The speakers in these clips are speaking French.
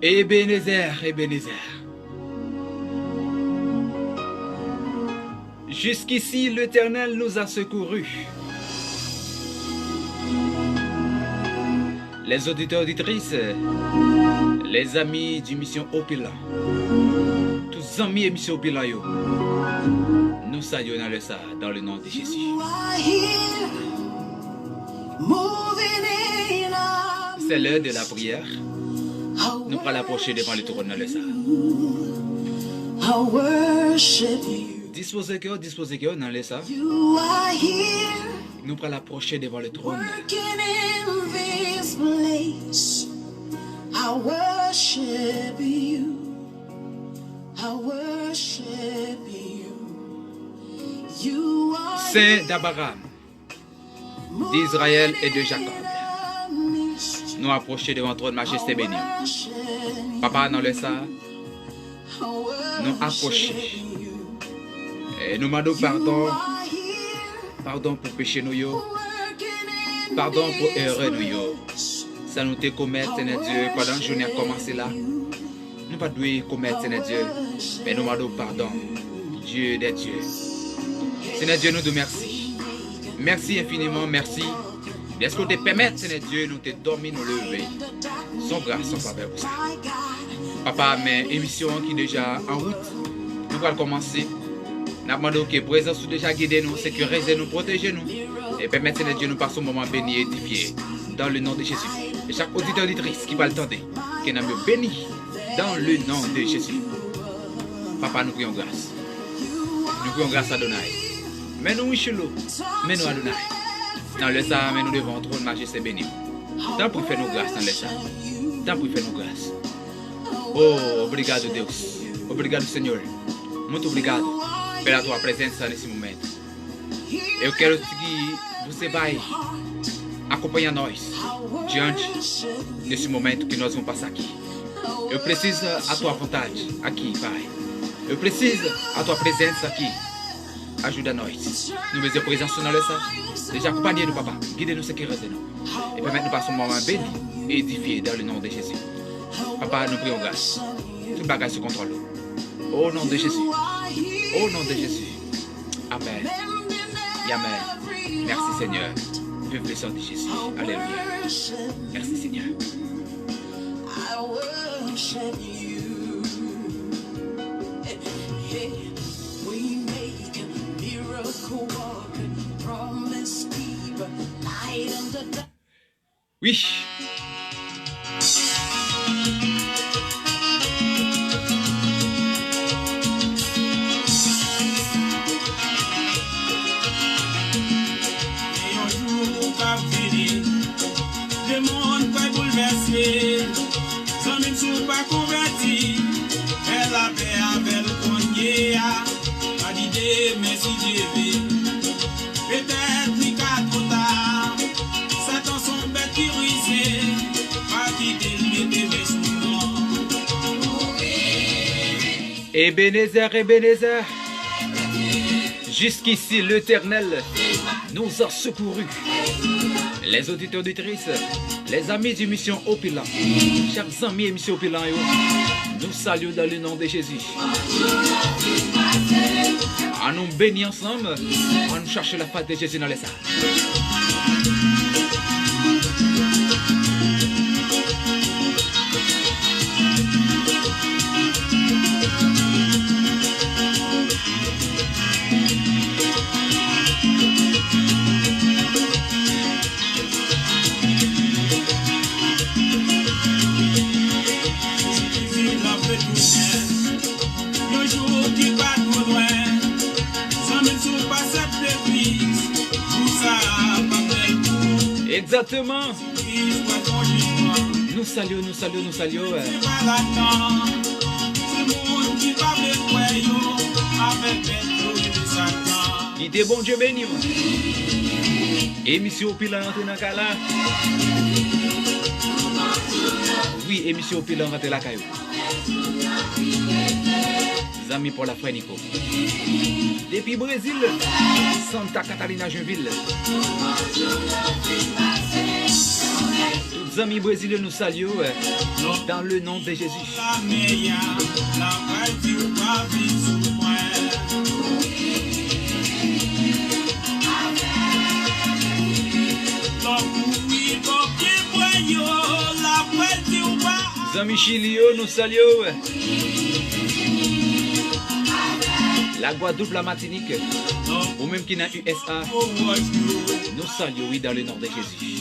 Ebenezer, Ebenezer. Jusqu'ici, l'Éternel nous a secourus. Les auditeurs, auditrices, les amis du Mission Opila, tous amis et Mission Opila, nous saluons dans le nom de Jésus. C'est l'heure de la prière. Nous allons l'approcher devant le trône dans le sang. Disposez cœur dans le sang. Nous allons l'approcher devant le trône. Saint d'Abraham, d'Israël et de Jacob, nous approcher devant le trône majesté béni. Papa, dans le sang, nous approcher. Et nous demandons pardon pour péché nous, pardon pour erreur nous. Ça nous te commettre, Seigneur Dieu, pendant que la journée a commencé là. Nous ne pas dû commettre, Seigneur Dieu, mais nous demandons pardon, Dieu des dieux. Seigneur Dieu, nous te merci. Merci infiniment, merci. Est-ce qu'on te permet, Seigneur Dieu, nous te dormir, nous lever. Sans grâce, sans faveur pour ça. Papa, mais émission qui est déjà en route, nous allons commencer. Nous demandons que présence déjà guider nous, sécuriser nous, protéger nous. Et permettre, Seigneur Dieu, nous passer un moment béni et édifié. Dans le nom de Jésus. Et chaque auditeur auditrice qui va le tenter, que nous sommes bénis. Dans le nom de Jésus. Papa, nous prions grâce. Nous prions grâce à Adonai. Mais nous, Michelo, mais nous, Adonai. Dans le sang, mais nous devons trône majesté béni. Tant pour faire nos grâces dans le sang. Tant pour faire nos grâces. Oh, obrigado, Deus. Obrigado, Senhor. Muito obrigado pela tua presença nesse momento. Eu quero que você vai acompanhar nós diante desse momento que nós vamos passar aqui. Eu preciso a tua vontade aqui, Pai. Eu preciso a tua presença aqui. Ajuda nós. Nous mettons présence dans le sang. Déjà accompagnez-nous, Papa. Guidez-nous, sécurisez-nous. Et permettez-nous de passer un moment béni et édifié dans le nom de Jésus. Papa, nous prions grâce. Tout bagage sous contrôle. Au nom de Jésus. Au nom de Jésus. Amen. Et amen. Merci, Seigneur. peuvent le sentir Jésus. Alléluia. Merci Seigneur. I worship you. Hey, we make a miracle walking, promise keeper, light in the dark. Oui. Le monde va bouleverser, sans même sous pas converti, elle a paix avec le cogné, pas d'idée, mais si Dieu veut, peut-être ni qu'à trop tard, Satan son bête qui ruisait, pas quitter le météo souvent. Ebenezer, Ebenezer, jusqu'ici l'Éternel nous a secourus. Les auditeurs auditrices, les amis du Mission Opila, chers amis et Mission Opila, nous saluons dans le nom de Jésus. À nous bénir ensemble, à nous chercher la face de Jésus dans les salles. Exactement. Nous saluons, nous saluons, nous saluons. Qui était bon Dieu béni. Émission Pilan rentre dans Kala. Oui, émission Pilan rentre la caillou. Amis pour la frère Nico. Depuis Brésil, Santa Catarina, Joinville. Tous les amis brésiliens nous saluent dans le nom de Jésus. Les amis chiliens nous saluent. La Guadeloupe, la Martinique, ou même qui n'a USA, nous saluons oui, dans le nom de Jésus.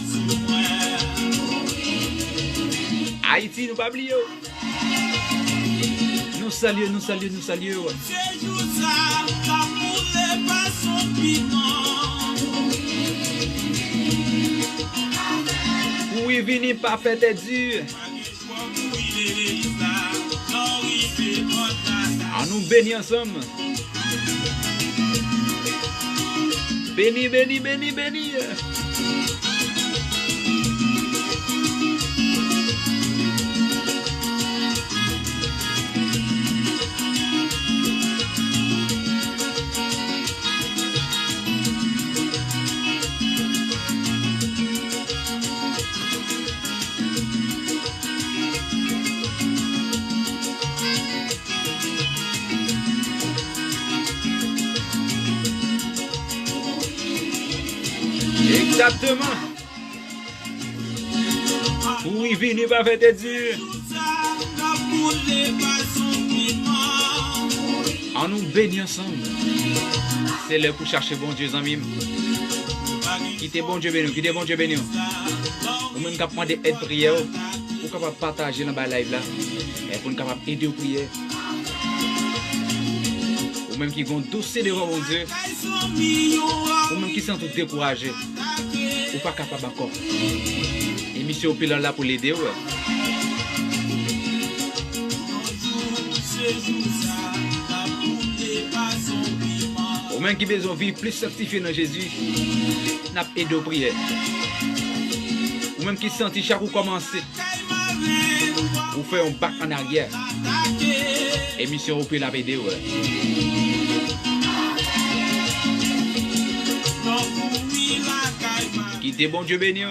Haïti, nous pas oublier. Nous saluons, nous saluons, nous saluons. Oui, venez pas faire tes durs. À nous bénir ensemble. Béni, béni, béni, béni. Exactement. Oui, venez pas faire tes dieux. En nous bénir ensemble. C'est l'heure pour chercher bon Dieu, amis. Quittez bon Dieu béni, quittez bon Dieu béni. Ou même capable de aide prière, ou capable de partager dans le live là, et pour nous capable aider au prière. Ou même qui vont dossier devant mon Dieu. Ou même qui sont tout découragés. Ou pas capable encore. Émission Pilan là pour l'aider. Ou même qui besoin de vivre plus sanctifié dans Jésus, n'a pas aidé aux prières. Ou même qui sentit chaque coup commencer. Ou faire un bac en arrière. Émission Pilan la aider. Qui était bon Dieu béni.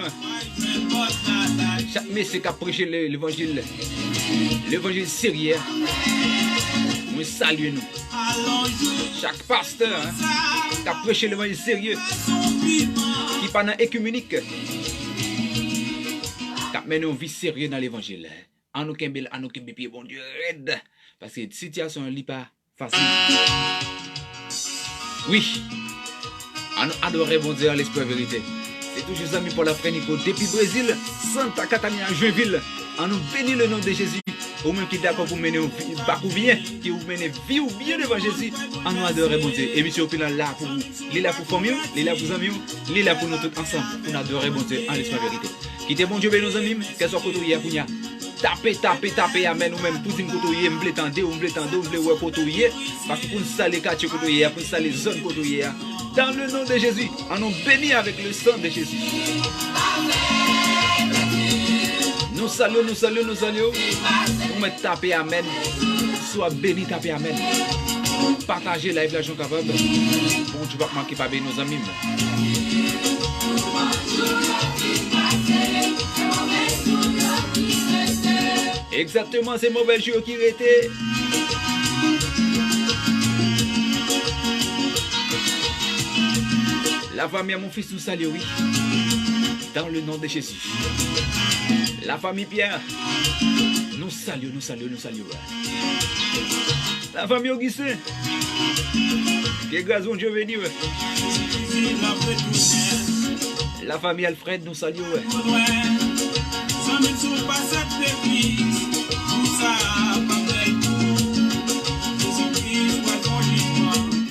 Chaque message qui a prêché l'évangile sérieux, nous saluons nous. Chaque pasteur qui a prêché l'évangile sérieux, qui pas dans écuménique, qui a mené une vie sérieuse dans l'évangile. En nous kembe pied, bon Dieu, aide. Parce que la situation n'est pas facile. Oui, on adore bon Dieu à l'esprit vérité. C'est toujours amis pour la Nico depuis Brésil, Santa Catarina, Joinville. On nous bénit le nom de Jésus. Au même qui est d'accord pour mener un parcours bien, qui vous mène vie ou bien devant Jésus, on nous adore bon Dieu. Et monsieur Opina là pour vous, il est là pour famille, il est là pour amis, il est là pour nous tous ensemble, pour nous adorer bon Dieu en l'esprit vérité. Quittez bon Dieu, nos amis, qu'elle soit côté hier, tapez, amen, ou même pour dire côté m'ble tendre, ou m'ble ouais côté parce que pour nous saler quartier côté pour nous saler zone côté dans le nom de Jésus, on nous bénit avec le sang de Jésus. Nous saluons. Nous mettons taper amen. Sois béni, taper amen. Partagez live la joie capable. Bon, tu vas manquer pas bien nos amis. Exactement, c'est mauvais jeu qui était. La famille à mon fils nous salue, oui. Dans le nom de Jésus. La famille Pierre, nous saluons. La famille Augustin, que grâce à Dieu béni. La famille Alfred, nous saluons.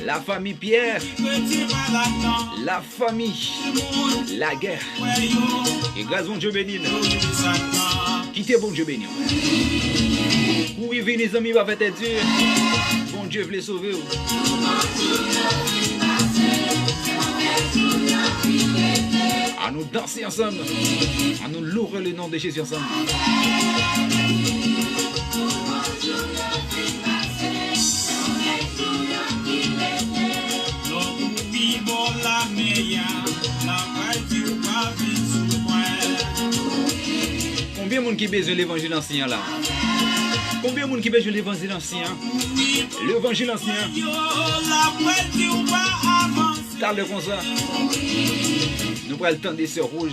La famille Pierre, la famille, la guerre. Et grâce à Dieu béni. Quittez bon Dieu béni. Oui, venez les amis, va faire Dieu. Bon Dieu veut les sauver. À nous danser ensemble. À nous louer le nom de Jésus ensemble. Combien de monde qui besoin de l'évangile ancien là? Combien de monde qui besoin de l'évangile ancien? L'évangile ancien. T'as le comme ça. Nous prenons le temps des sœurs rouges.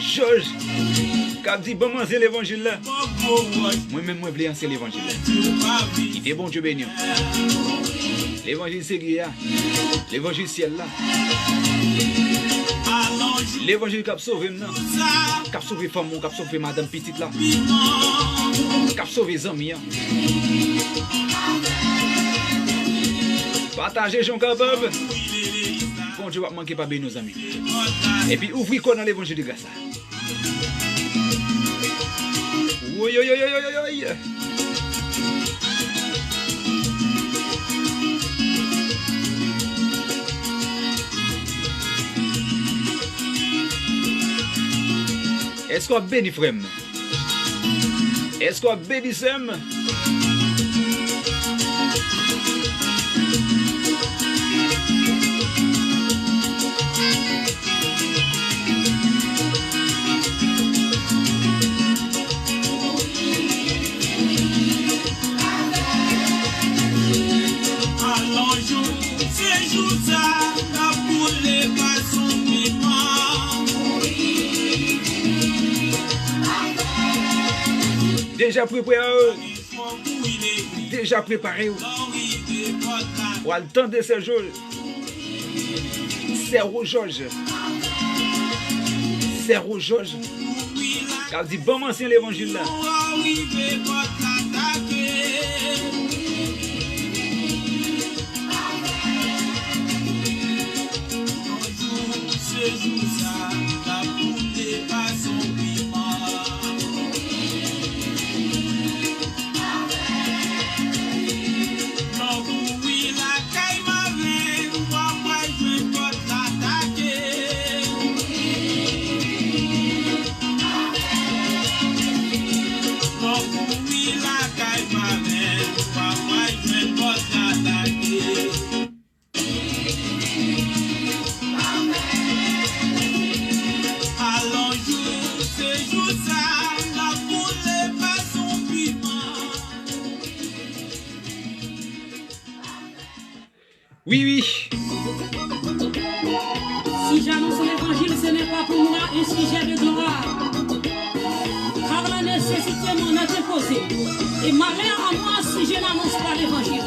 Georges, qui a dit bon moi c'est l'évangile là. Moi-même moi voulais ancien l'évangile là. Qui était bon Dieu béni. L'évangile sérieux, l'évangile ciel là. L'évangile qui a sauvé maintenant, qui a sauvé femme, qui a sauvé madame petite là, qui a sauvé les amis. Partagez Jean capable. Bon Dieu va manquer pas bien nos amis. Et puis ouvrez quoi dans l'évangile de grâce. Oui. Est-ce qu'on a béni frère? Est-ce qu'on a béni Sam? Déjà préparé pour le temps de ce jour. C'est au Georges. Car dit bon ancien l'évangile là. We Oui, oui. Si j'annonce l'évangile, ce n'est pas pour moi un sujet de gloire. Car la nécessité m'en est imposée. Et malheur à moi si je n'annonce pas l'évangile.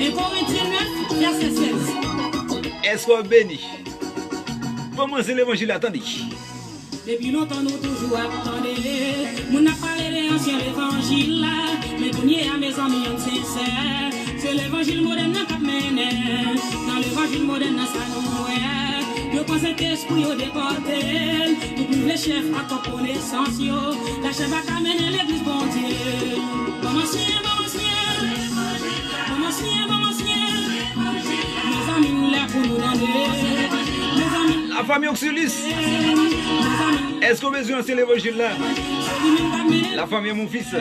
1 Corinthiens 9, verset 16. Est-ce qu'on bénit? Comment c'est l'évangile? Attendez. Depuis longtemps, nous toujours attendons. Nous n'a parlé de l'ancien évangile. Mais pour nier à mes amis sincères, c'est l'évangile moderne qui mène. Dans l'évangile moderne, ça nous est. Je pense que l'esprit au déporté. Nous plus les chefs à ta connaissance. La chef a amené l'église bon Dieu. Bon ancien, bon ancien. Bon ancien, bon ancien. Mes amis, là pour nous donner. La famille Auxilis. Est-ce qu'on a besoin de l'évangile là? La famille mon fils.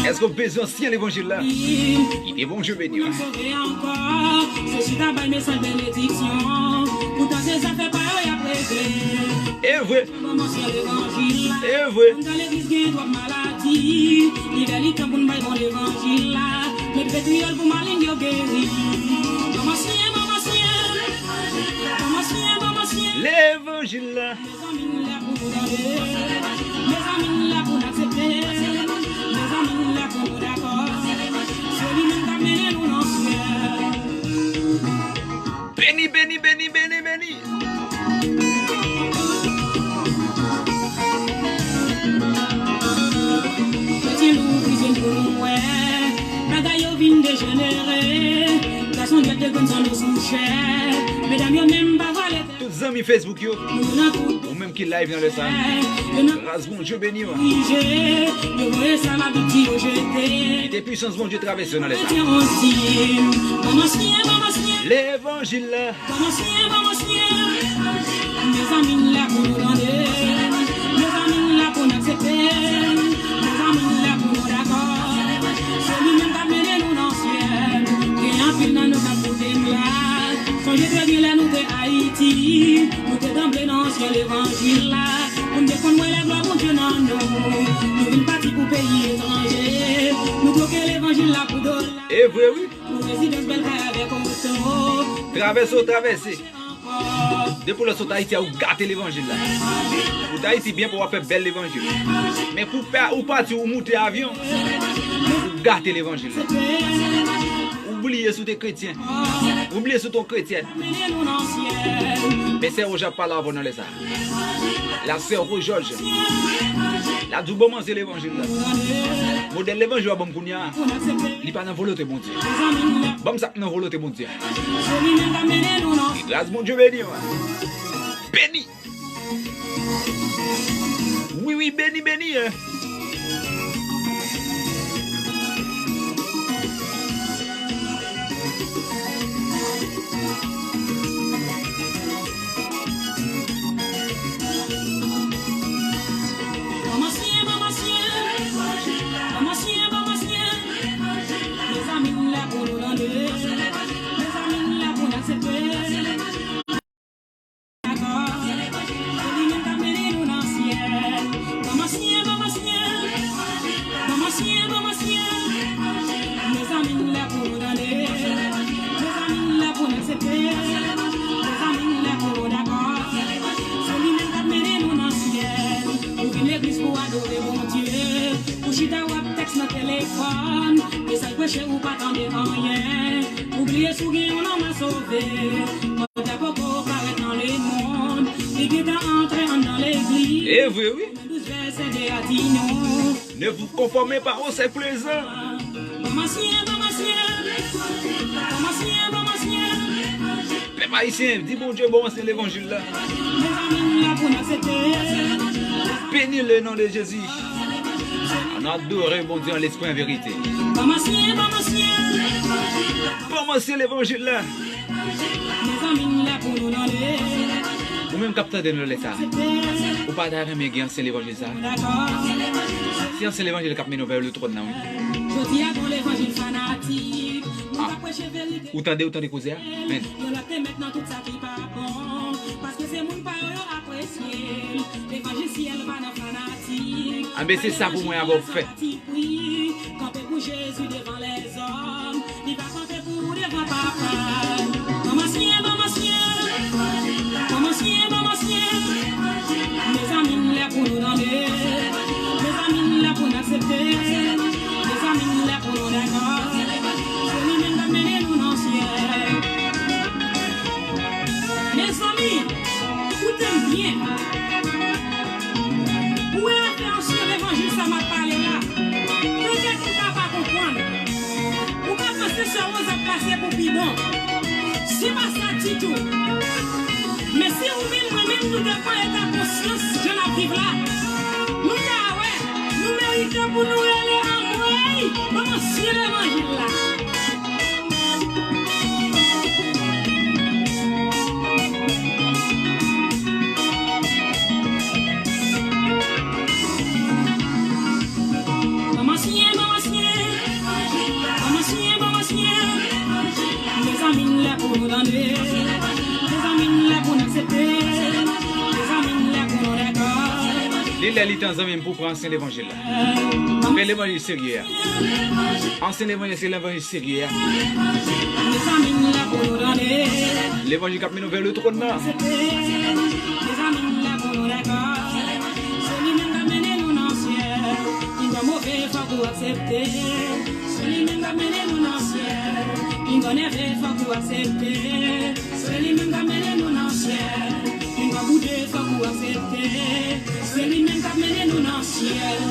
Est-ce qu'on a besoin de l'évangile là? Il est bon, je vais dire. Et vrai. Et vrai. L'évangile là. Béni, béni, béni, béni, béni. Petit loup, cuisine pour nous, bagaille au vin dégénéré. Garçon de gonne sans nous soucher. Mesdames, yo même pas voir les tous les amis Facebook yo. Ou même qui live dans le sang. Grâce bon Dieu béni. Il était puissance bon Dieu traversé dans le sang. L'évangile là. Mes amis là pour nous demander. Mes amis là pour nous accepter. Mes amis là pour nous d'accord. C'est lui-même qui a mené nous dans le ciel. Et en pile dans nos capes de glace. Quand je te dis là, nous de Haïti. Nous te d'emblée dans le ciel l'évangile là. Nous te connaissons les gloires pour Dieu dans nous. Nous sommes partis pour pays étrangers. Nous bloquons l'évangile là pour dollar. Et vrai oui. Nous résidons belle avec auto. Traverser. Depuis le saut d'Haïti, vous gâtez l'évangile là. Pour Haïti bien pour faire belle l'évangile. Mais pour partir ou monter avion, vous gâtez l'évangile là. Oubliez sur tes chrétiens. Oubliez sur ton chrétien. Mais c'est au Japon là avant dans les ça. La sœur au Georges. La double c'est l'évangile là. Modèle l'évangile à Bamkounia. Il pas dans volonté mon Dieu. Bam ça dans volonté mon Dieu. Grâce mon Dieu béni. Béni. Oui oui béni béni. Oubliez sous qui on m'a sauvé. Mon d'abord paraît dans le monde. Et qui t'a entré dans l'église. Et oui, oui. Ne Ne vous conformez pas au c'est plaisant. Peuple haïtien, dis bon Dieu, bon c'est l'évangile là. Bénis le nom de Jésus. On adore bon Dieu en l'esprit en vérité. Bon c'est l'évangile là. Ou même capteur de nous l'état. Ou pas d'arrêt mais gain c'est l'évangile ça. Si c'est l'évangile qui mène vers le trône là. Ou t'entendez causer men. Ah mais c'est ça pour moi avoir fait. devant papa. Maman sien, mes amis là pour nous donner, mes amis là pour nous accepter, mes amis là pour nous d'accord. C'est lui-même qui amène nous dans le ciel. Mes amis, écoutez bien. Où est la référence sur l'évangile, ça m'a parlé là? Peut-être que tu ne vas pas comprendre. Ou pas penser sur vous à passer pour bidon. C'est pas ça du tout. Mais si vous-même, moi-même, nous devons être en conscience, je la vive là. Nous, ouais, nous méritons pour nous aller en vrai. Comment sur l'évangile là? Les amis là pour nous donner, les amis là pour nous accepter, les amis là pour nous d'accord. Les lalites en pour prendre ancien l'évangile. Mais l'évangile sérieux. Ancien l'évangile, c'est l'évangile sérieux. Les amis là pour nous donner, l'évangile qui mène vers le trône. les amis là pour nous d'accord. C'est lui-même qui amène nous dans le ciel. Il va mauvais, faut vous accepter. C'est lui-même qui amène nous dans le ciel. Il va nerveux, faut vous accepter. C'est lui-même qui amène nous dans le ciel. Il va bouger, faut vous accepter. C'est lui-même qui amène nous dans le ciel.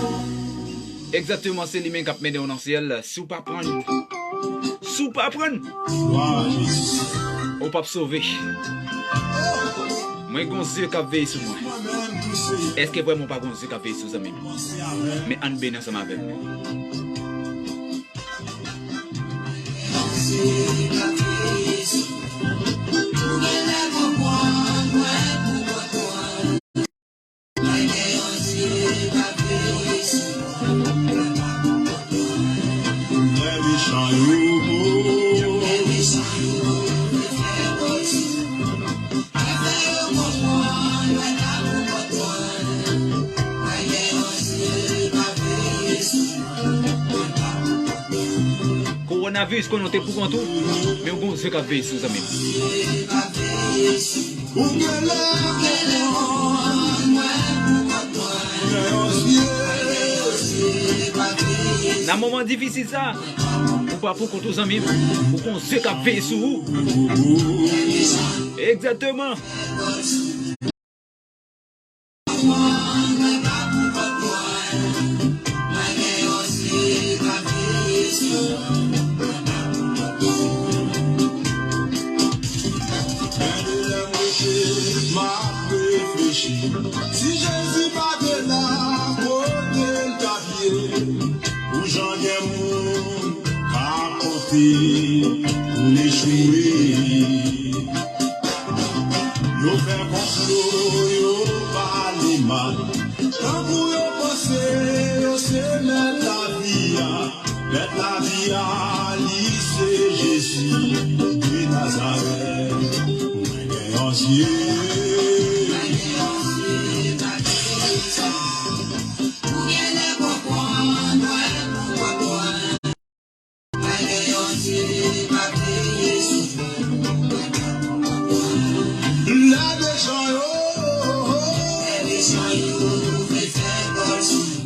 Exactement, c'est lui-même qui mène nous dans le ciel. Si vous pas prendre, si vous pas prendre, on pas sauver. Moi, j'ai un Dieu qui veille sur moi. Est-ce que vraiment pas un Dieu qui veille sur moi? Mais on bénit ensemble avec moi. Coronavirus qu'on note pour tout, mais on sait qu'à veiller sur les amis. Dans un moment difficile ça, ou pas pour tous les amis, pour qu'on sait qu'à veiller sur vous. Exactement. Si Jésus pas de là, côté le papier, où j'en ai mon capoté, pour l'échouer. Yo fait complot, yo parle mal. Quand vous yo pensez, yo c'est mettre la vie à lycée Jésus de Nazareth, moi gagne ancien.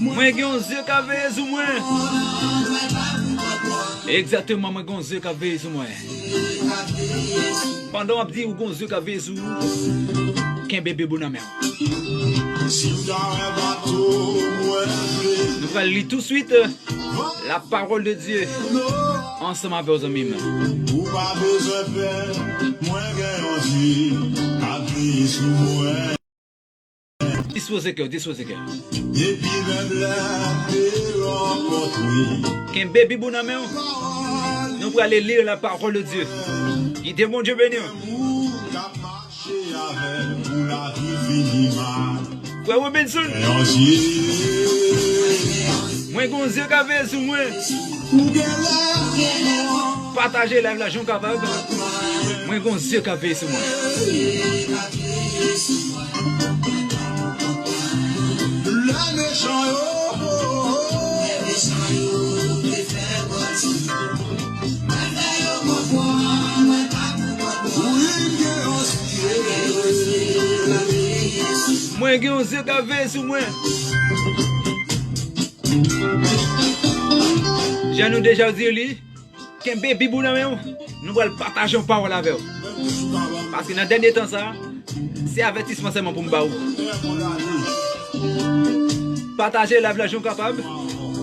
Moi, j'ai un Dieu qui a veillé sur moi. Exactement, moi, j'ai un Dieu qui a veillé sur moi. Pendant que je dis que j'ai un Dieu qui a veillé sur moi, qu'un bébé bon amène. Nous allons lire tout de suite la parole de Dieu ensemble avec vos amis. Ou pas besoin de faire, moi, j'ai un Dieu qui a veillé sur moi. Disposez cœur, disposez cœur. Et puis même là, t'es rencontré. Qu'un bébé bon amène. Nous allons aller lire la parole de Dieu. Il dit mon Dieu béni. Ou t'as marché avec, pour la vie finie mal. Frère Robinson, moi j'ai un Dieu qui a veillé sur moi. Partagez l'argent capable. Moi j'ai un Dieu qui a veillé sur moi. moi qui on se café sous moi. J'ai nous déjà dit lui, qu'un bébé bout dans nous allons partager une parole avec vous. Parce que dans le dernier temps ça, c'est avertissement seulement pour me. Partager la vie capable,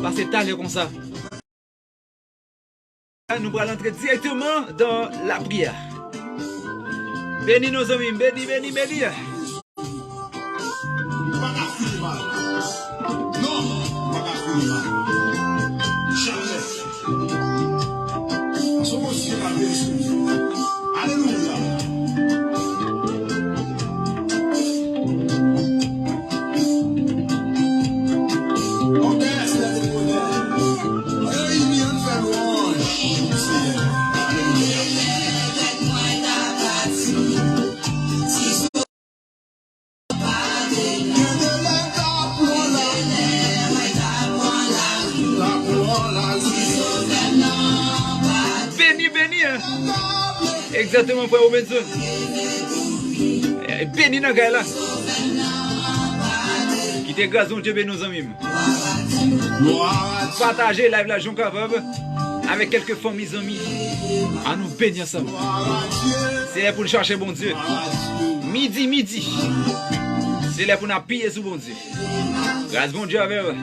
parce que t'as comme ça. Nous allons entrer directement dans la prière. Bénis nos amis, bénis. Non, pas jamais. Alléluia. Ok, c'est la témoignage. Il vient de faire louange. Exactement, frère Robinson. Béni dans le là. Qui te grâce, Dieu béni nos amis. Partagez live la journée capable avec quelques familles amis. À nous bénir ensemble. C'est là pour nous chercher bon Dieu. Midi. C'est là pour nous appuyer sur bon Dieu. Grâce bon Dieu avec vous.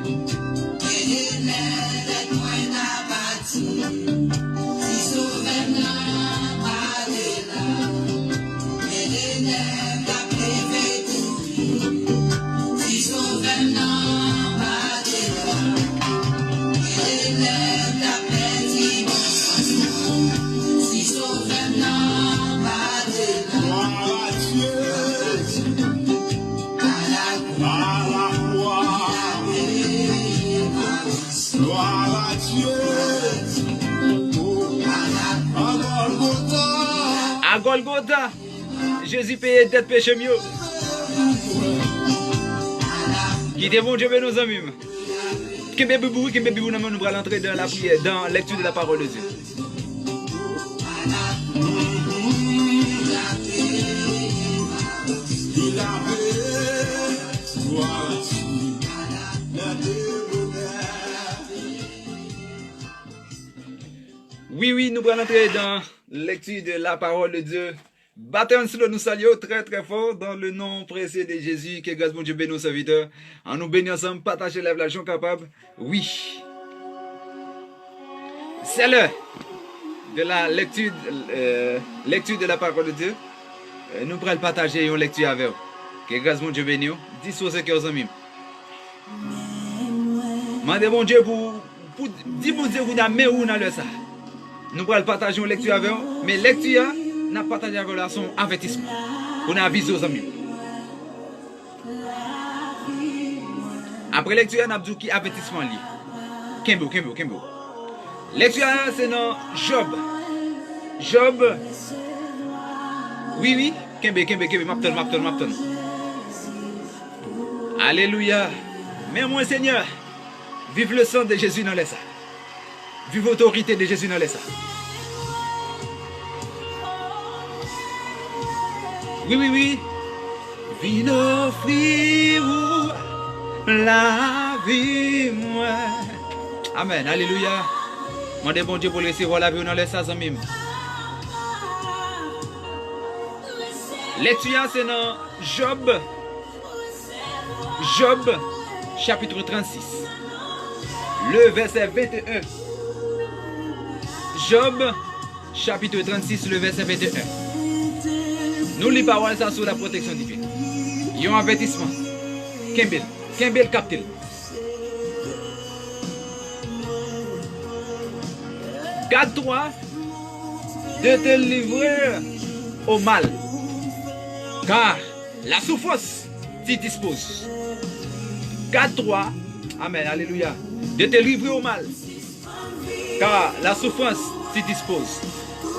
À Golgotha, Jésus payait d'être péché mieux. Qui te bon Dieu béni nos amis. Qui me bibou, nous allons entrer dans la prière, dans la lecture de la parole de Dieu. Oui, nous allons entrer dans la lecture de la parole de Dieu. Battez ensemble, nous saluons très fort dans le nom précieux de Jésus. Que grâce mon Dieu bénisse nos serviteurs. En nous bénissant ensemble, partagez la joie capable. Oui. C'est l'heure de la lecture de la parole de Dieu. Nous pourrons partager une lecture avec vous. Que grâce mon Dieu bénisse. 10 sur 5 aux amis. Mandez mon Dieu pour dire mon Dieu vous avez où dans le ça. Nous pourrons partager une lecture avec vous. Mais lecture, nous partagé avec vous son avertissement. Pour nous aviser aux amis. Après lecture, nous avons dit qui avertissement lié. Kembo. Lecture, c'est dans Job. Job. Oui. Kembe. M'appelle. Alléluia. Mais moi, Seigneur, vive le sang de Jésus dans les ça. Vive l'autorité de Jésus dans les ça. Oui. Viens offrir la vie, moi. Amen. Alléluia. Mandez bon Dieu pour laisser voir la vie dans les ça, amis. Lecture, c'est dans Job. Job, chapitre 36. Le verset 21. Job, chapitre 36, le verset 21. Nous les paroles ça sur la protection divine. Il y a un avertissement. Kembel capte. Garde-toi de te livrer au mal. Car la souffrance t'y dispose. Garde-toi, amen, alléluia, de te livrer au mal. Car la souffrance t'y dispose.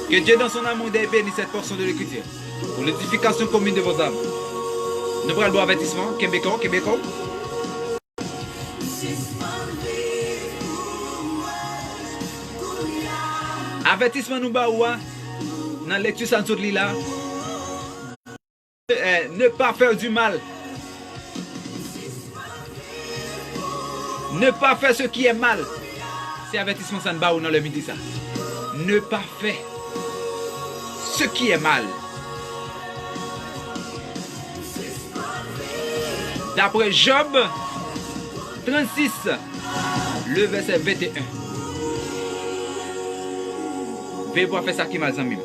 Que Dieu dans son amour bénisse cette portion de l'écriture pour l'édification commune de vos âmes. Nous prenons le avertissement. Québécois. Avertissement nous baoua dans la lecture sans là. Ne pas faire du mal Ne pas faire ce qui est mal. C'est avertissement ça ne bat ou dans le midi ça. Ne pas faire ce qui est mal. D'après Job 36, le verset 21. Veillez pour faire ça qui est mal, amis.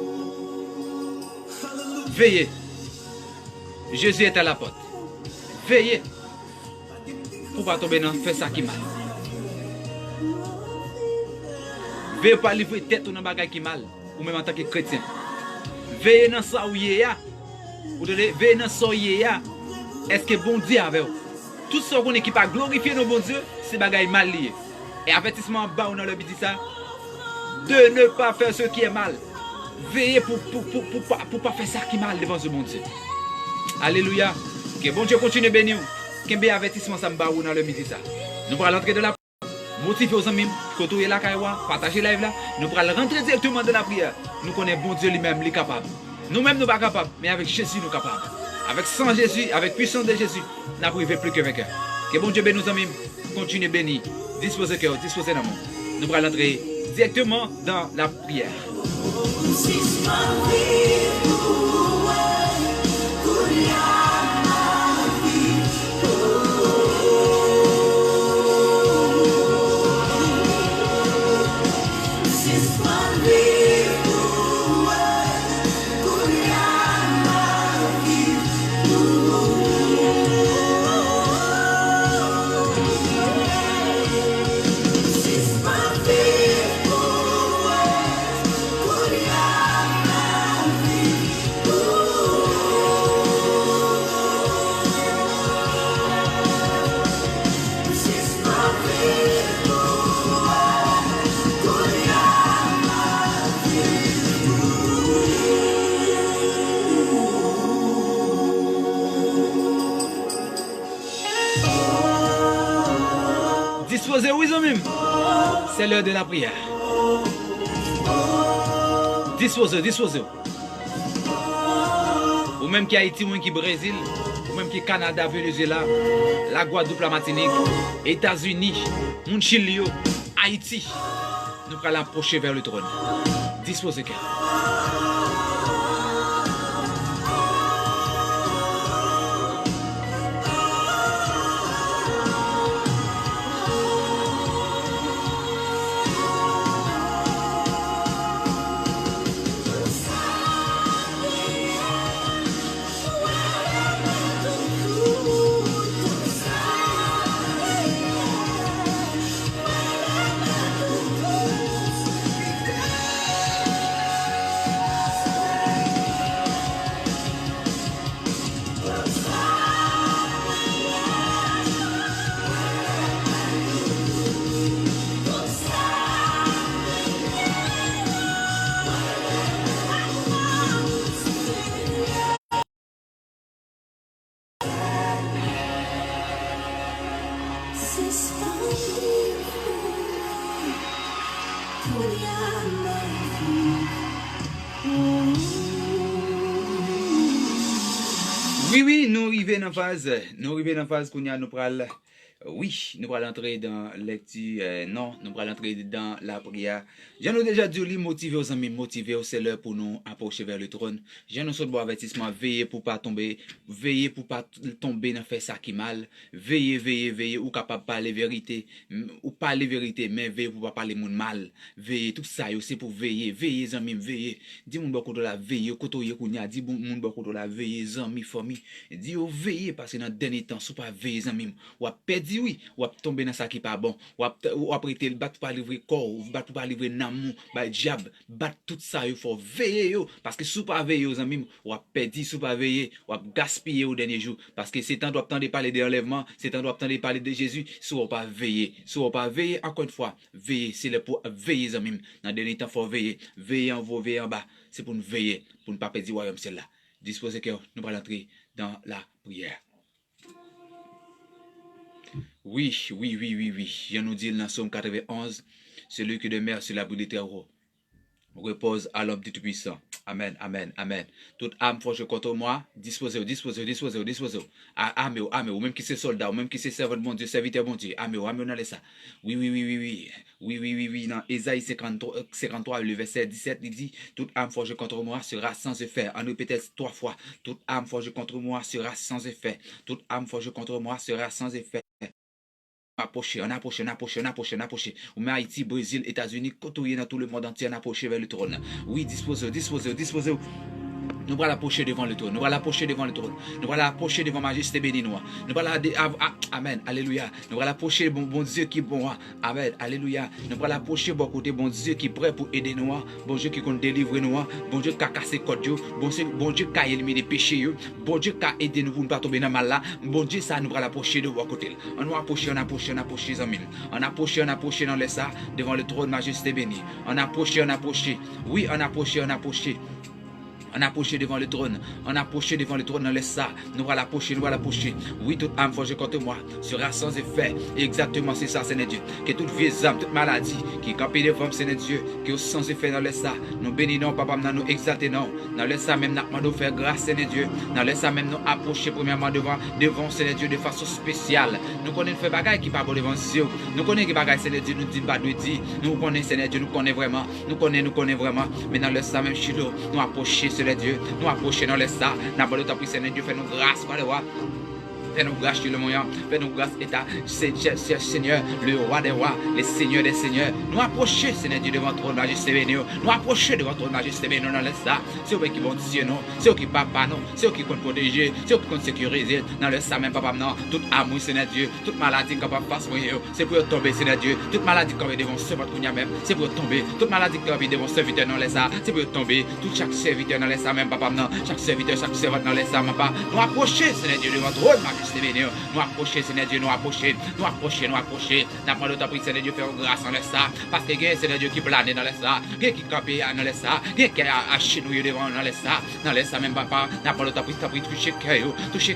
Veillez. Jésus est à la porte. Veillez. Pour pas tomber dans faire ça qui est mal. Veillez pas livrer tête ou dans bagage qui est mal. Ou même en tant que chrétien. Veillez dans ça où il y a. Ou veillez dans ça où il y a. Est-ce que bon Dieu avec vous? Tout ce qu'on est qui pas glorifier nos bon Dieu, c'est bagage mal lié. Et avertissement bas on a le dit ça. De ne pas faire ce qui est mal. Veillez pour pas faire ça qui est mal devant ce bon Dieu. Alléluia. Que bon Dieu continue à bénir. Qu'un bien avertissement ça me bas on a le midi ça. Nous allons rentrer de la motiver aux amis, côtoyer la caïwa, partager live là. Nous allons rentrer directement dans la prière. Nous connaissons bon Dieu lui-même, il est capable. Nous-mêmes nous pas capables, mais avec Jésus nous capables. Avec sang Jésus, avec puissance de Jésus, nous n'arrivons plus que vainqueur. Que bon Dieu bénisse nos amis, continue béni, disposez cœur, disposez l'amour. Nous allons entrer directement dans la prière. Disposez, oui, amis. C'est l'heure de la prière. Disposez, disposez. Ou même qui Haïti, ou même qui Brésil, ou même qui Canada, Venezuela, la Guadeloupe, la Martinique, États-Unis, mon Chili, Haïti. Nous allons approcher vers le trône. Disposez, cœur. Oui, nous arrivons en phase qu'on y a, nous pral. Oui, nous allons entrer dans la lecture. Non, nous allons entrer dans la prière. J'en ai déjà dit, motiver aux amis, motiver, c'est l'heure pour nous approcher vers le trône. J'en ai un bon avertissement, veillez pour pas tomber, veillez pour pas tomber dans faire ça qui mal. Veillez, ou capable de parler vérité, ou parler vérité, mais veillez pour pas parler monde mal. Veillez, tout ça, c'est pour veiller, veillez, amis, veillez. Dis mon beaucoup de la veille, kotoye kounya, dis mon beaucoup de la veille, amis, famille. Dis veillez, parce que dans le dernier temps, si pas veillez, amis, ou à perdre. Oui, ou tomber dans ça qui pas bon, ou prêter le battre pour pas livrer corps, ou battre pour pas livrer namou, bah diable, battre tout ça, il faut veiller parce que sous pas veiller aux amis, ou perdre sous pas veiller, ou gaspiller au dernier jour parce que c'est temps doit attendre parler de l'enlèvement, c'est temps doit attendre parler de Jésus, sous pas veiller, encore une fois, veiller, c'est le pour veiller les amis, dans le dernier temps faut veiller en haut, veiller en bas, c'est pour nous veiller, pour ne pas perdre le royaume celle-là. Disposez que nous allons entrer dans la prière. Oui. Je nous dis dans Somme 91, celui qui demeure sur l'abri des terreaux repose à l'homme du Tout-Puissant. Amen, amen, amen. Toute âme forgée contre moi, disposez-vous, disposez-vous, disposez-vous, disposez-vous. Amé, amé, ou même qui c'est soldat, ou même qui c'est servant de mon Dieu, serviteur de mon Dieu. Amé, amé, on a ça. Oui, oui, oui, oui, oui. Oui, oui, oui, oui. Dans Ésaïe 53, le verset 17, il dit, toute âme forgée contre moi sera sans effet. On répète 3 fois. Toute âme forgée contre moi sera sans effet. Toute âme forgée contre moi sera sans effet. Approcher, on approche, on approche, on approche, on approche. Ou mais Haïti, Brésil, États-Unis, côtoyer dans tout le monde entier, on approche vers le trône. Oui, disposez-vous, disposez-vous, disposez-vous. Nous allons approcher devant le trône. Nous allons approcher devant le trône. Nous allons approcher devant Majesté béni nous. Nous allons amen. Alléluia. Nous allons approcher bon Dieu qui est bon. Amen. Alléluia. Nous allons approcher bon côté bon Dieu qui est prêt pour aider nous. Bon Dieu qui compte délivrer nous. Bon Dieu qui a cassé code. Bon Dieu qui a éliminé les péchés. Bon Dieu qui a aidé nous pour ne pas tomber dans le mal là. Bon Dieu ça nous allons approcher de bon côté. On nous approcher, on approche, on approche les amis. On approche dans les ça devant le trône Majesté béni. On approche, on approche. Oui, on approche, on approche. On approche devant le trône. On approche devant le trône dans les ça. Nous allons approcher, nous allons approcher. Oui, toute âme forgée contre moi sera sans effet. Exactement, c'est ça, Seigneur Dieu. Que toute vieille âme, toute maladie qui est campée devant Seigneur Dieu, qui est sans effet dans les ça. Nous bénissons, Papa, nous exaltons. Dans les ça, même nous faire grâce, Seigneur Dieu. Dans les ça, même nous approcher premièrement devant Seigneur Dieu de façon spéciale. Nous connaissons fait bagaille qui parle devant Dieu. Nous connaissons que bagaille, Seigneur Dieu, nous dit pas de dire. Nous connaissons, Seigneur Dieu, nous connaissons vraiment. Nous connaissons vraiment. Mais dans les ça, même Chilo, nous approcher, Seigneur Dieu, nous approcher dans les ça, n'a pas de temps pour Seigneur Dieu, fais-nous grâce, par le roi. Fais-nous grâce sur le moyen, fais-nous grâce, État, Seigneur, le roi des rois, les seigneurs des seigneurs. Nous approcher, Seigneur Dieu, devant ton majesté béni. Nous approcher devant ton majesté béni dans les ça. C'est eux qui vont Dieu, non. C'est eux qui papa, non. C'est eux qui comptent protéger, c'est eux qui comptent sécuriser. Dans le ça, même papa, non. Toute amour, Seigneur Dieu, toute maladie qu'on va passer, c'est pour tomber, Seigneur Dieu. Toute maladie qu'on va devant ce votre même, c'est pour tomber. Toute maladie qu'on va devant serviteur dans les ça, c'est pour tomber. Tout chaque serviteur dans les ça, même papa, non. Chaque serviteur, chaque servante dans les ça, même pas. Nous approcher, Seigneur Dieu, devant ton majesté. Nous approcher, Seigneur Dieu, nous approcher. Nous approcher. N'a pas de temps pour Seigneur Dieu faire grâce dans les ça. Parce que Seigneur Dieu qui plane dans les ça, qui campé dans les ça, qui a chenouillé devant dans les ça, même papa. N'a pas de temps pour toucher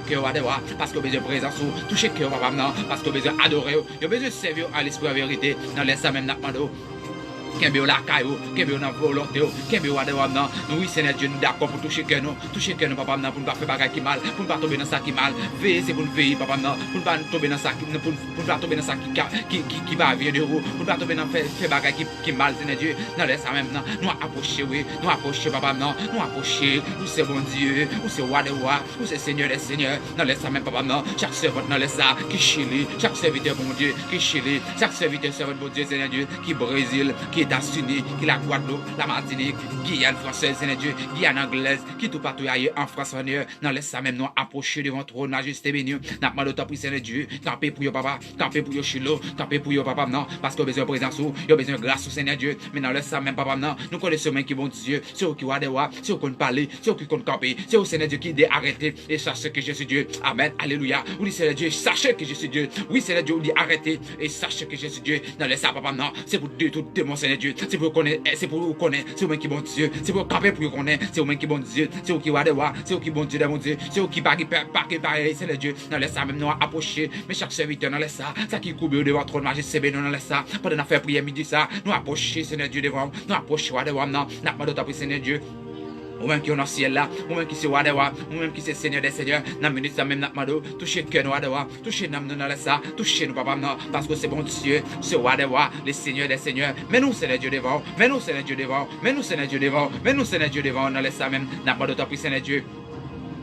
cœur à devoir. Parce que besoin de présence, toucher cœur papa, non. Parce que besoin d'adorer, il a besoin de servir à l'esprit de vérité. Dans les ça, même n'a pas de Kembio la caillou, Kembio na volonté, Kembio adewam nan. Oui, Seigneur Dieu, nous d'accord pour toucher cœur nous, papa nan, pour ne pas faire bagaille qui mal, pour ne pas tomber dans ça qui mal. Veillez, c'est pour nous veiller, papa nan, pour ne pas tomber dans ça pour ne pas tomber dans ça qui va venir de vous, pour ne pas tomber dans faire bagaille qui mal, Seigneur Dieu. Dans laisse ça même nan, nous approcher, oui, nous approcher, papa nan, nous approcher. Où c'est bon Dieu, où c'est roi des rois, où c'est Seigneur des seigneurs. Dans laisse ça même, papa nan, chaque servant dans laisse ça qui chili, chaque serviteur bon Dieu qui chili, chaque serviteur servant bon Dieu, Seigneur Dieu, qui Brésil, qui États-Unis, qui la Guadeloupe, la Martinique, Guyane française, Seigneur Dieu, Guyane anglaise, qui tout partout ailleurs en France, Seigneur. Dans laisse ça même nous approcher devant trône, majesté béni. N'a pas de temps pour Seigneur Dieu, camper pour yo papa, camper pour yo chilo, camper pour yo papa, non, parce que besoin de présence, yo besoin de grâce au Seigneur Dieu. Mais dans laisse ça même papa, non, nous connaissons même qui bon Dieu, c'est eux qui voient des rois, c'est eux qui parler, c'est eux qui comptent camper, c'est eux Seigneur Dieu qui dit arrêtez et sachez que je suis Dieu. Amen, alléluia. Oui Seigneur Dieu, sachez que je suis Dieu. Oui Seigneur Dieu, dit arrêtez et sachez que je suis Dieu. Dans laisse ça papa, non, c'est pour tout démon Seigneur Dieu, c'est pour connaître, c'est pour vous connaître, c'est vous qui bon Dieu, c'est pour camper pour vous connaître, c'est vous qui bon Dieu, c'est vous qui voient des rois, c'est vous qui bon Dieu, mon Dieu, c'est vous qui pareil, Seigneur Dieu. Dans laisse ça même nous approcher, mais chaque serviteur dans laisse ça qui couvre devant votre majesté béni dans laisse ça, pendant la faire prière midi ça, nous approcher Seigneur Dieu devant, nous approcher devant, non, n'a pas d'autre pour Seigneur Dieu. Ou même qui est dans le ciel là, ou même qui c'est roi des rois, ou même qui c'est Seigneur des seigneurs, dans minute ça même n'a pas d'eau, touchez cœur nous roi des rois, touchez nous dans ça, touchez nous papa non, parce que c'est bon Dieu, c'est roi des rois, les seigneurs des seigneurs, mais nous Seigneur Dieu devant, mais nous Seigneur Dieu devant, mais nous Seigneur Dieu devant, mais nous Seigneur Dieu devant, dans ça même n'a pas d'autre pour Seigneur Dieu.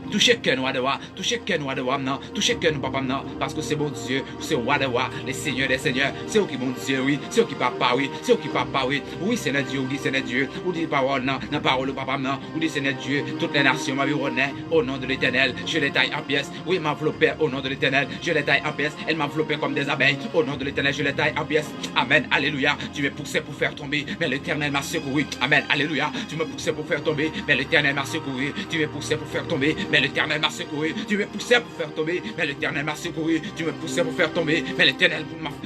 Touchez cœur nous de roi, touchez cœur nous de roi, non, touchez cœur nous papa non, parce que c'est bon Dieu, c'est roi des rois, les seigneurs des seigneurs, c'est eux qui bon Dieu, oui, c'est eux qui papa, oui, c'est eux qui papa, oui, oui, Seigneur Dieu, oui, Seigneur Dieu, ou dit parole, non, non, parole, papa, non, ou dit Seigneur Dieu, toutes les nations m'environnent, au nom de l'Éternel, je les taille en pièces, oui, m'enveloppait au nom de l'Éternel, je les taille en pièces, elles m'enveloppaient comme des abeilles, au nom de l'Éternel, je les taille en pièces, amen, alléluia, tu me poussais pour faire tomber, mais l'Éternel m'a secouru, amen, alléluia, tu me poussais pour faire tomber, mais l'Éternel m'a secouru, tu me poussais pour faire tomber, mais mais l'Éternel m'a secouru. Tu me poussais pour faire tomber, mais l'Éternel m'a secouru. Tu me poussais pour faire tomber, mais l'Éternel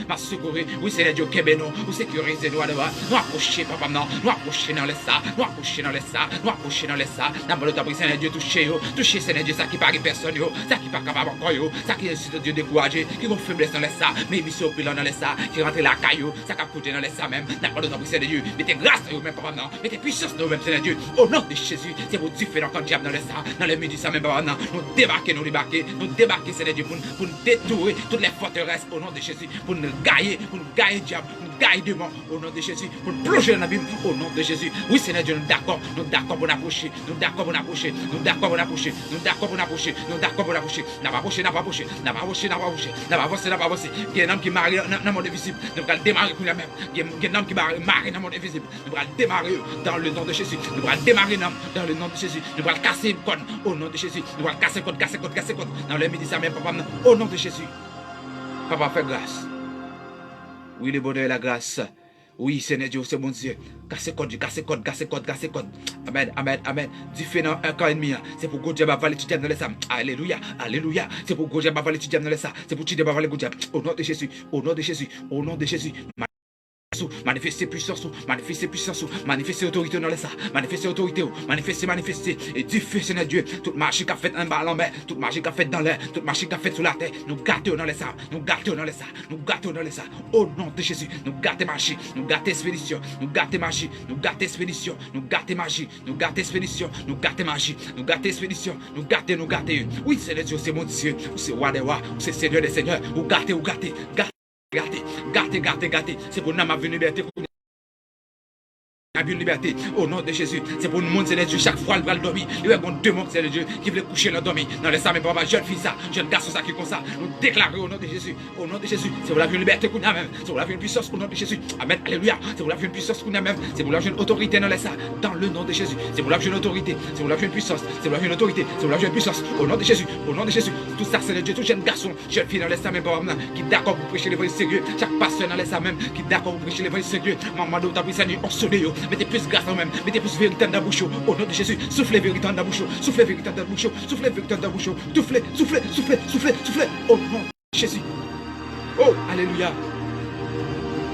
m'a secouru. Oui, Seigneur Dieu, Kébéno, vous sécurisez nous à devant. Nous approcher, papa, non, nous approcher dans les ça, nous approcher dans les ça, nous approcher dans les ça. D'abord, tu as pris, Seigneur Dieu, toucher, Seigneur Dieu, ça qui parle personne, ça qui pas capable encore, ça qui est, Seigneur Dieu, découragé, qui vont faiblesse dans les ça, mais il s'est opulent dans les ça, qui rentre la caillou, ça qui a coûté dans les ça même. D'abord, tu as pris, Seigneur Dieu, mettez grâce à vous-même, papa, non, mettez puissance dans vous-même, Seigneur Dieu, au nom de Jésus, c'est pour différents quand diable dans les ça, dans les midi, ça même, papa, non, nous débarquer, Seigneur Dieu, pour nous détruire toutes les forteresses au nom de Jésus, pour nous gagner diable, nous gagner démon au nom de Jésus, pour nous plonger dans la Bible au nom de Jésus. Oui, Seigneur Dieu, nous d'accord pour approcher, nous d'accord pour approcher, nous d'accord pour approcher, nous d'accord pour approcher, nous d'accord pour approcher, n'a pas approché, n'a pas approché, n'a pas approché, n'a pas approché, n'a pas avancé, n'a pas avancé. Il y a un homme qui marie dans le monde invisible, nous allons démarrer pour la même. Il y a un homme qui marie dans le monde invisible, nous allons démarrer dans le nom de Jésus, nous allons démarrer dans le nom de Jésus, nous allons casser une cône au nom de Jésus, nous allons casser cône, dans le midi, ça même, papa, au nom de Jésus. Papa, fais grâce. Oui, le bonheur et la grâce. Oui, Seigneur Dieu, c'est mon Dieu. Casse code. Amen, amen, amen. Différent un camp ennemi. C'est pour que Dieu va valer tout dans les âmes. Alléluia, alléluia. C'est pour que Dieu va valer tout dans les âmes. C'est pour que Dieu va valer tout. Au nom de Jésus, au nom de Jésus, au nom de Jésus. Manifester puissance, manifester autorité dans les ça, manifester autorité, manifester, et du feu, Seigneur Dieu, toute magie qu'a fait en bas en mer, toute magie qu'a fait dans l'air, toute magie qu'a fait sous la terre, nous gâtons dans les ça, nous gâtons dans les ça, nous gâtons dans les ça, au nom de Jésus, nous gâtons magie, nous gâtons expédition, nous gâtons magie, nous gâtons expédition, nous gâtons magie, nous gâtons expédition, nous gâtons magie, nous gâtons expédition, nous gâtons, oui, Seigneur Dieu, c'est mon Dieu, c'est roi des rois, c'est Seigneur des seigneurs, vous gâtez, gâtez, c'est pour nous ma liberté. Une liberté au nom de Jésus. C'est pour nous, Seigneur Dieu, chaque fois le bras dormir. Il y a deux mondes, Seigneur Dieu, qui veulent coucher dans dormir. Dans les ça, mais papa, jeune fille, ça, jeune garçon, ça qui est comme ça. Nous déclarons au nom de Jésus. Au nom de Jésus. C'est pour la vie une liberté qu'on a même. C'est pour la vie une puissance au nom de Jésus. Amen. Alléluia. C'est pour la vie une puissance qu'on a même. C'est pour la vie une autorité dans les ça. Dans le nom de Jésus. C'est pour la vie une autorité. C'est pour la vie une puissance. C'est pour la vie une autorité. C'est pour la vie une puissance. Au nom de Jésus. Au nom de Jésus. Tout ça, Seigneur Dieu, tout jeune garçon, jeune fille dans les ça, même papa, qui d'accord pour prêcher l'évangile sérieux. Chaque pasteur dans les ça même, qui d'accord pour prêcher l'évangile sérieux. Maman, t'as pris Seigneur, on se déyo. Mettez plus grâce en même. Mettez plus vérité dans la bouche au nom de Jésus. Soufflez vérité dans la bouche. Soufflez vérité dans la bouche. Soufflez vérité dans la bouche. Soufflez au nom de Jésus. Oh, alléluia.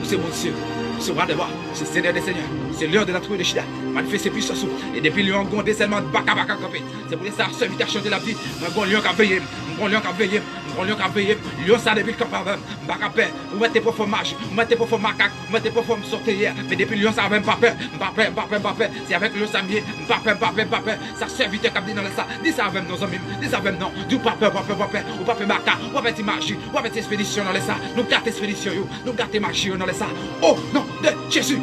C'est mon Dieu. C'est roi de roi. C'est Seigneur des seigneurs. C'est l'heure de la trouille de Chida. Manifestez puissance. Et depuis le lion gondé seulement baka campé. C'est pour ça seul vite chanter la vie. Un bon lion qui a veillé. Un bon lion qui a veillé. Un bon lion qui a veillé. Lion ça depuis le campement. Baka peur. Vous mettez pas forme mage. Vous mettez pas forme macaque. Vous mettez pas forme sortir. Mais depuis le lion ça même pas peur. Pas peur. C'est avec le lion ça mieux. Pas peur. Ça serviteur qui a dit dans le ça. Dis ça avec nos amis. Dis ça avec non. Du pas peur. Ou pas peur macaque. Ou pas petit magie. Ou pas petit expédition dans le ça. Nous gâtons expédition. Nous gâtons magie dans le ça. Oh non de Jésus.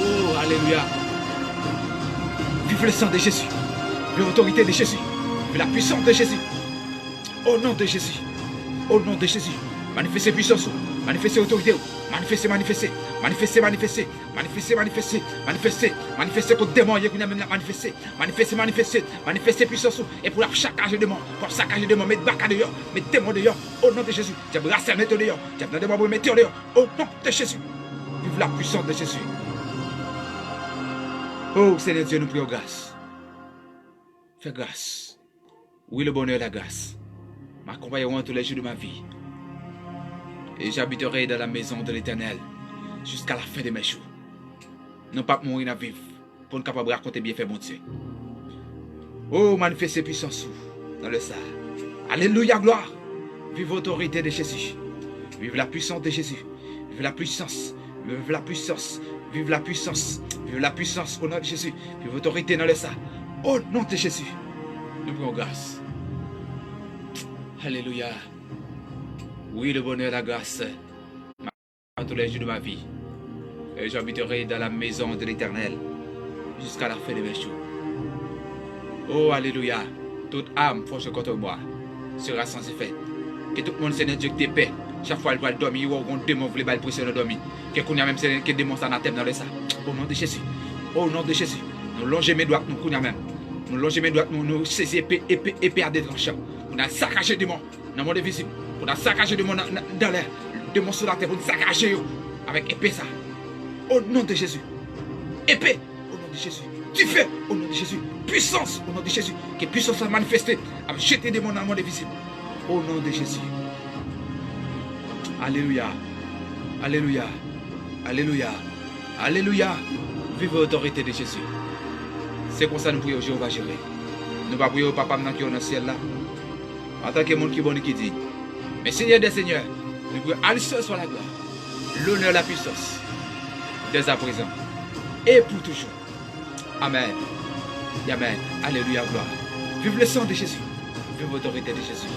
Oh, alléluia. Vive le sang de Jésus. Vive l'autorité de Jésus. Vive la puissance de Jésus. Au nom de Jésus. Au nom de Jésus. Manifestez puissance. Manifestez autorité. Manifestez contre démon. Manifestez puissance. Et pour chaque âge de démon. Pour chaque âge de démon. Mettez baka dehors. Mettez démon dehors. Au nom de Jésus. Diable racine mettez dehors. Diable démon mettez dehors. Au nom de Jésus. Vive la puissance de Jésus. Oh Seigneur Dieu, nous prions grâce. Fais grâce. Oui, le bonheur et la grâce m'accompagneront tous les jours de ma vie. Et j'habiterai dans la maison de l'Éternel jusqu'à la fin de mes jours. Non pas mourir à vivre pour ne capable raconter bien fait mon Dieu. Oh, manifestez puissance dans le sang. Alléluia, gloire. Vive l'autorité de Jésus. Vive la puissance de Jésus. Vive la puissance. Vive la puissance. Vive la puissance. Vive la puissance au nom de Jésus. Vive l'autorité dans le sang. Au nom de Jésus. Nous prions grâce. Alléluia. Oui, le bonheur et la grâce à tous les jours de ma vie. Et j'habiterai dans la maison de l'Éternel jusqu'à la fin de mes jours. Oh, alléluia. Toute âme forgée contre moi sera sans effet. Que tout le monde, Seigneur Dieu, que t'es paix. Chaque fois qu'il va dormir, il y aura un démon qui va le presser de dormir. Que qu'on y a même que démon s'anathème dans le sang. Au nom de Jésus. Au nom de Jésus. Nous longeons mes doigts, nous qu'on y a même. Nous longeons mes doigts, nous saisissons épée à des tranchants. On a saccagé des démons dans le monde visible. On a saccagé des démons dans l'air. Des démons sur la terre. On a saccagé avec épée ça. Au nom de Jésus. Épée. Au nom de Jésus. Du feu au nom de Jésus. Puissance au nom de Jésus. Que puissance soit manifestée. À jeter des démons dans le monde invisible. Au nom de Jésus. Alléluia. Alléluia. Alléluia. Alléluia. Vive l'autorité de Jésus. C'est comme ça que nous prions Jéhovah gérer. Nous ne pas prier au papa qui est dans le ciel là. En tant que monde qui est bon et qui dit. Mais Seigneur des Seigneurs, nous prions à lui seul soit la gloire, l'honneur, la puissance, dès à présent et pour toujours. Amen. Et amen. Alléluia, gloire. Vive le sang de Jésus. Vive l'autorité de Jésus.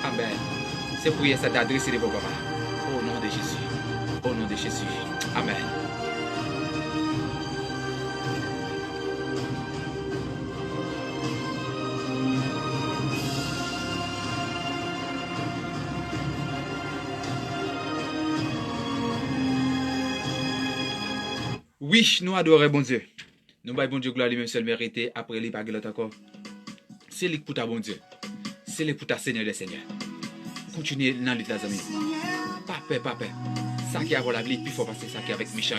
Amen. C'est prier ça d'adresser les vos papas. Au nom de Jésus. Au nom de Jésus. Amen. Oui, nous adorons bon Dieu. Nous baillons bon Dieu gloire lui-même seul mérité. Après lui, pas l'autre encore. C'est lui pour ta bon Dieu. C'est lui pour ta Seigneur des Seigneurs. Continuez dans l'état amis. Pas peur, pas peur. Ça qui a la vie, plus fort passer ça qui avec méchant.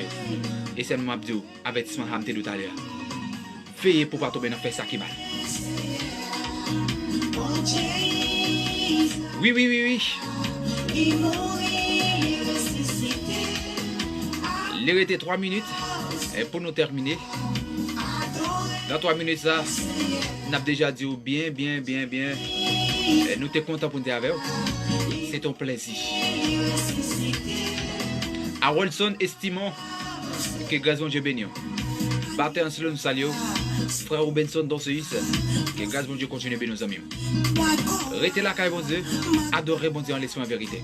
Et c'est nous m'abdou avertissement hamté tout à l'heure. Veillez pour pas tomber dans faire ça qui mal. Oui, oui, oui, oui. Il restait 3 minutes. Et pour nous terminer, dans 3 minutes, ça, nous avons déjà dit bien. Et nous sommes contents pour nous dire avec vous. C'est ton plaisir. À Wilson, estimons que grâce à Dieu béni. Partez ensemble, nous saluons. Frère Robinson dans ce que grâce à Dieu continue à bénir nos amis. Restez là, car bon Dieu. Adorez bon Dieu en l'esprit en vérité.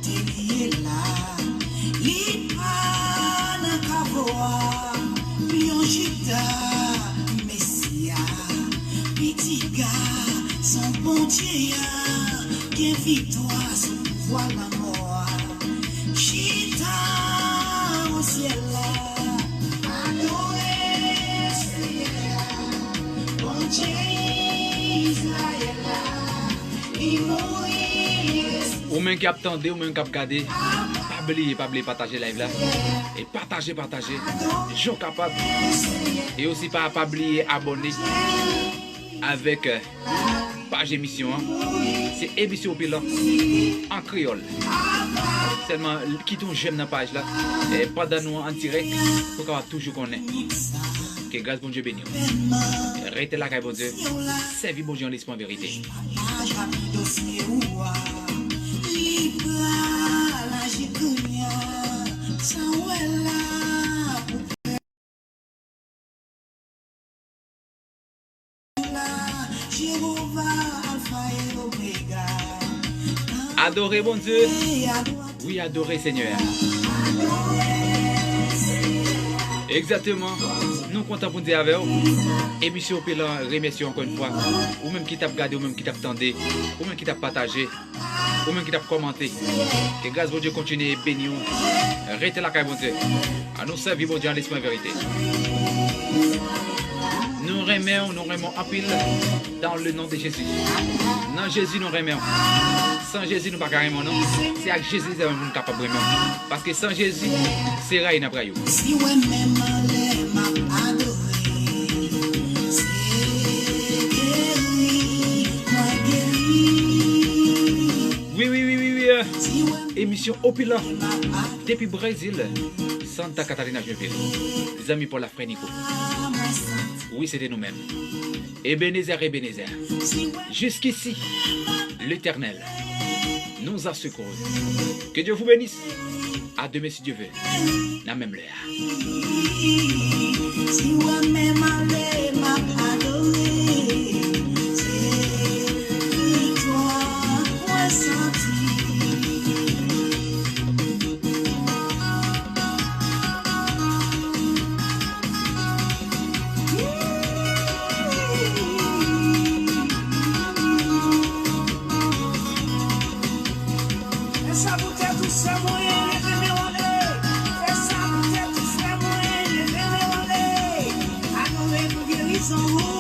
Son bon Dieu, qui victoire, son pouvoir, la mort. Chita au ciel, adoré, Seigneur, bon Dieu, Israël, il mourit. Ou même qui attendez, ou même qui regardez, pas oublier partager live là. Et partager. Je suis capable. Et aussi pas oublier abonner avec page émission. C'est émission pilote en créole. Seulement, quittons j'aime dans la page là. Et pas dans nous en direct pour qu'on va toujours connaître. Que grâce bon Dieu béni. Restez là, bon Dieu. Servez bon Dieu en l'esprit en vérité. Adorez bon Dieu. Oui, adorez Seigneur. Exactement. Nous comptons pour dire avec vous. Émission Pélan, remercie encore une fois. Ou même qui t'a regardé, ou même qui t'a attendu, ou même qui t'a partagé, ou même qui t'a commenté. Que grâce bon Dieu continue à bénir. Restez là, bon Dieu. À nous servir bon Dieu en l'esprit en vérité. Nous remercions en pile dans le nom de Jésus. Dans Jésus, nous remercions. Sans Jésus, nous ne pouvons pas carrément non. C'est avec Jésus que nous sommes capables vraiment. Parce que sans Jésus, c'est raï n'a pas eu. Oui. Émission Opila depuis Brésil, Santa Catarina, Joinville. Les amis pour la frère Nico. Oui, c'était nous-mêmes. Ebenezer. Jusqu'ici, l'Éternel nous a secourus. Que Dieu vous bénisse. À demain si Dieu veut. La même l'heure. So